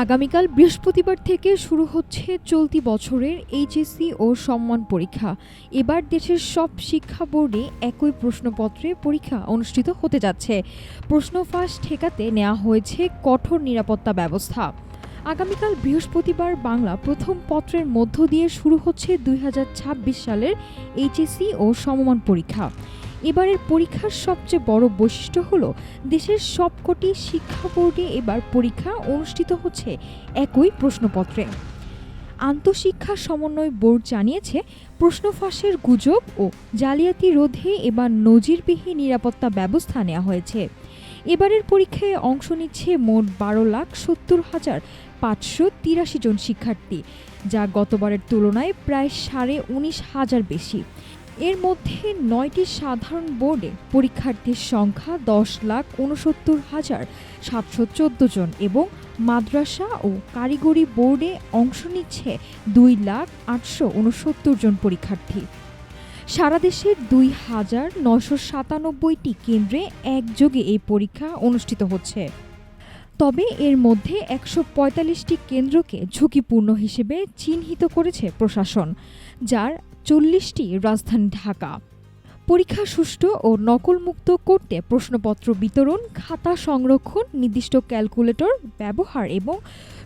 আগামীকাল বৃহস্পতিবার থেকে শুরু হচ্ছে চলতি বছরের এইচএসসি ও সম্মান পরীক্ষা। এবার দেশের সব শিক্ষা বোর্ডে একই প্রশ্নপত্রে পরীক্ষা অনুষ্ঠিত হতে যাচ্ছে। প্রশ্ন ফাঁস ঠেকাতে নেওয়া হয়েছে কঠোর নিরাপত্তা ব্যবস্থা। আগামীকাল বৃহস্পতিবার বাংলা প্রথম পত্রের মধ্য দিয়ে শুরু হচ্ছে ২০২৬ সালের এইচএসসি ও সমমান পরীক্ষা। এবারের পরীক্ষার সবচেয়ে বড় বৈশিষ্ট্য হলো দেশের সবকটি শিক্ষা বোর্ডে এবার পরীক্ষা অনুষ্ঠিত হচ্ছে একই প্রশ্নপত্রে। আন্তঃশিক্ষা সমন্বয় বোর্ড জানিয়েছে, প্রশ্ন ফাঁসের গুজব ও জালিয়াতি রোধে এবার নজিরবিহীন নিরাপত্তা ব্যবস্থা নেওয়া হয়েছে। এবারের পরীক্ষায় অংশ নিচ্ছে মোট ১২,৭০,৫৮৩ জন শিক্ষার্থী, যা গতবারের তুলনায় প্রায় ১৯,৫০০ বেশি। এর মধ্যে ৯টি সাধারণ বোর্ডে পরীক্ষার্থীর সংখ্যা ১০,৬৯,৭১৪ জন এবং মাদ্রাসা ও কারিগরি বোর্ডে অংশ নিচ্ছে ২,৮৬৯ জন পরীক্ষার্থী। সারা দেশের ২,৯৯৭টি কেন্দ্রে একযোগে এই পরীক্ষা অনুষ্ঠিত হচ্ছে। তবে এর মধ্যে ১৪৫টি কেন্দ্রকে ঝুঁকিপূর্ণ হিসেবে চিহ্নিত করেছে প্রশাসন, যার ৪০টি রাজধানী ঢাকা। পরীক্ষা সুষ্ঠু ও নকলমুক্ত করতে প্রশ্নপত্র বিতরণ, খাতা সংরক্ষণ, নির্দিষ্ট ক্যালকুলেটর ব্যবহার এবং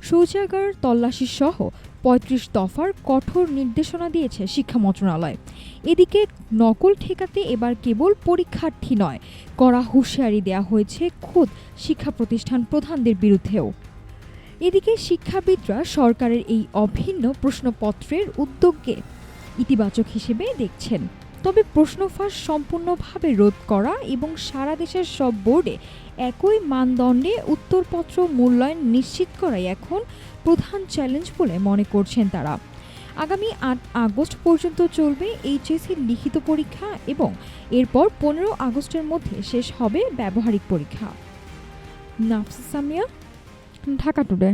শৌচাগার তল্লাশি সহ ৩৫ দফার কঠোর নির্দেশনা দিয়েছে শিক্ষা মন্ত্রণালয়। এদিকে নকল ঠেকাতে এবার কেবল পরীক্ষার্থী নয়, কড়া হুঁশিয়ারি দেওয়া হয়েছে খোদ শিক্ষা প্রতিষ্ঠান প্রধানদের বিরুদ্ধেও। এদিকে শিক্ষাবিদরা সরকারের এই অভিন্ন প্রশ্নপত্রের উদ্যোগকে ইতিবাচক হিসেবে দেখছেন। তবে প্রশ্ন ফাঁস সম্পূর্ণভাবে রোধ করা এবং সারা দেশের সব বোর্ডে একই মানদণ্ডে উত্তরপত্র মূল্যায়ন নিশ্চিত করাই এখন প্রধান চ্যালেঞ্জ বলে মনে করছেন তারা। আগামী ৮ আগস্ট পর্যন্ত চলবে এইচএসসির লিখিত পরীক্ষা এবং এরপর ১৫ আগস্টের মধ্যে শেষ হবে ব্যবহারিক পরীক্ষা। নাফসা সামিয়া, ঢাকা টুডে।